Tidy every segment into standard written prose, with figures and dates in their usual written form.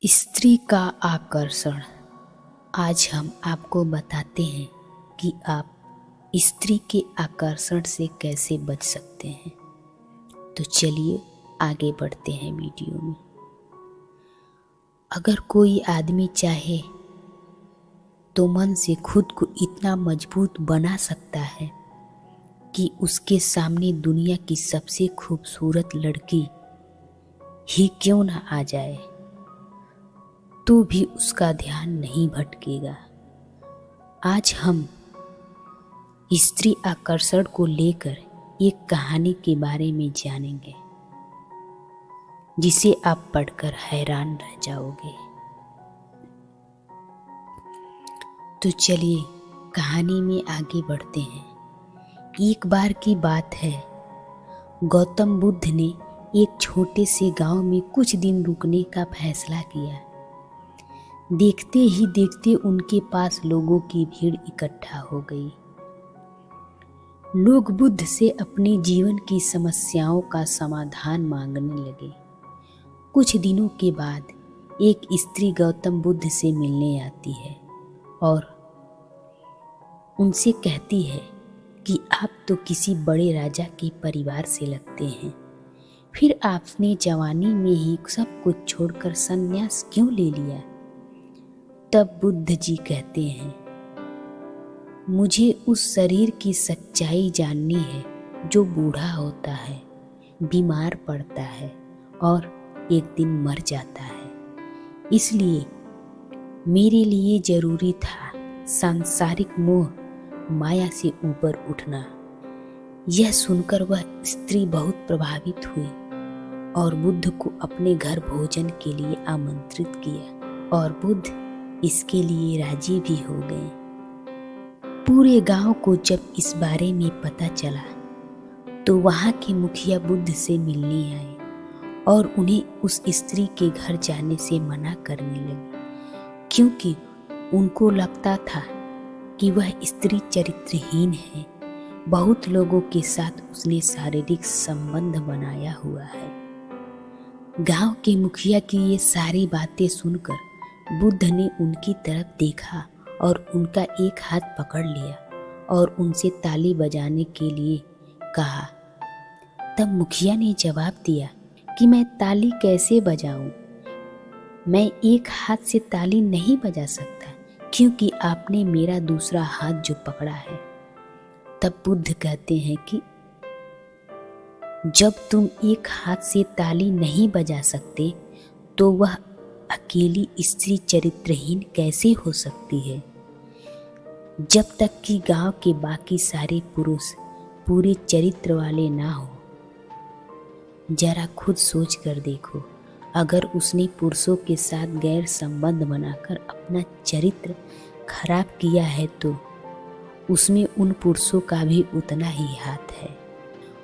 स्त्री का आकर्षण। आज हम आपको बताते हैं कि आप स्त्री के आकर्षण से कैसे बच सकते हैं। तो चलिए आगे बढ़ते हैं वीडियो में। अगर कोई आदमी चाहे तो मन से खुद को इतना मजबूत बना सकता है कि उसके सामने दुनिया की सबसे खूबसूरत लड़की ही क्यों ना आ जाए तो भी उसका ध्यान नहीं भटकेगा। आज हम स्त्री आकर्षण को लेकर एक कहानी के बारे में जानेंगे जिसे आप पढ़कर हैरान रह जाओगे। तो चलिए कहानी में आगे बढ़ते हैं। एक बार की बात है, गौतम बुद्ध ने एक छोटे से गांव में कुछ दिन रुकने का फैसला किया। देखते ही देखते उनके पास लोगों की भीड़ इकट्ठा हो गई। लोग बुद्ध से अपने जीवन की समस्याओं का समाधान मांगने लगे। कुछ दिनों के बाद एक स्त्री गौतम बुद्ध से मिलने आती है और उनसे कहती है कि आप तो किसी बड़े राजा के परिवार से लगते हैं, फिर आपने जवानी में ही सब कुछ छोड़कर संन्यास क्यों ले लिया। तब बुद्ध जी कहते हैं, मुझे उस शरीर की सच्चाई जाननी है जो बूढ़ा होता है, बीमार पड़ता है और एक दिन मर जाता है। इसलिए मेरे लिए जरूरी था सांसारिक मोह माया से ऊपर उठना। यह सुनकर वह स्त्री बहुत प्रभावित हुई और बुद्ध को अपने घर भोजन के लिए आमंत्रित किया और बुद्ध इसके लिए राजी भी हो गए। पूरे गांव को जब इस बारे में पता चला तो वहां के मुखिया बुद्ध से मिलने आए और उन्हें उस स्त्री के घर जाने से मना करने लगे, क्योंकि उनको लगता था कि वह स्त्री चरित्रहीन है। बहुत लोगों के साथ उसने शारीरिक संबंध बनाया हुआ है। गांव के मुखिया की ये सारी बातें सुनकर बुद्ध ने उनकी तरफ देखा और उनका एक हाथ पकड़ लिया और उनसे ताली बजाने के लिए कहा। तब मुखिया ने जवाब दिया कि मैं ताली कैसे बजाऊं? मैं एक हाथ से ताली नहीं बजा सकता क्योंकि आपने मेरा दूसरा हाथ जो पकड़ा है। तब बुद्ध कहते हैं कि जब तुम एक हाथ से ताली नहीं बजा सकते तो वह अकेली स्त्री चरित्रहीन कैसे हो सकती है? जब तक कि गांव के बाकी सारे पुरुष पूरे चरित्र वाले ना हो। जरा खुद सोच कर देखो, अगर उसने पुरुषों के साथ गैर संबंध बनाकर अपना चरित्र खराब किया है तो उसमें उन पुरुषों का भी उतना ही हाथ है।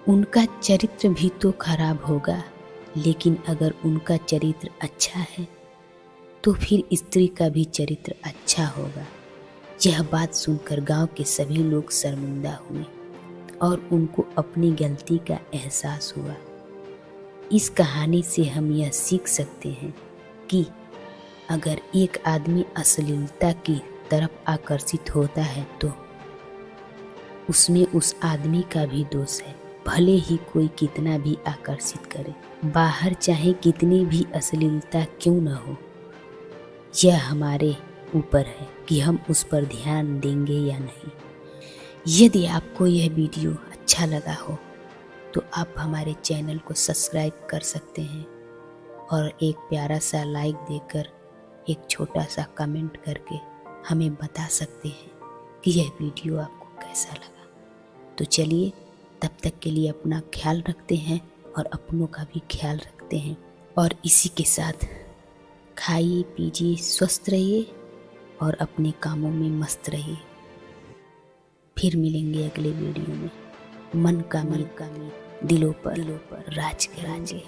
उनका चरित्र भी तो खराब होगा, लेकिन अगर उनका चरित्र अच्छा है तो फिर स्त्री का भी चरित्र अच्छा होगा। यह बात सुनकर गांव के सभी लोग शर्मिंदा हुए और उनको अपनी गलती का एहसास हुआ। इस कहानी से हम यह सीख सकते हैं कि अगर एक आदमी अश्लीलता की तरफ आकर्षित होता है तो उसमें उस आदमी का भी दोष है, भले ही कोई कितना भी आकर्षित करे। बाहर चाहे कितनी भी अश्लीलता क्यों न हो, यह हमारे ऊपर है कि हम उस पर ध्यान देंगे या नहीं। यदि आपको यह वीडियो अच्छा लगा हो तो आप हमारे चैनल को सब्सक्राइब कर सकते हैं और एक प्यारा सा लाइक देकर एक छोटा सा कमेंट करके हमें बता सकते हैं कि यह वीडियो आपको कैसा लगा। तो चलिए तब तक के लिए अपना ख्याल रखते हैं और अपनों का भी ख्याल रखते हैं और इसी के साथ खाइए पीजिए, स्वस्थ रहिए और अपने कामों में मस्त रहिए। फिर मिलेंगे अगले वीडियो में। मन का मीत दिलों पर राज के राजे।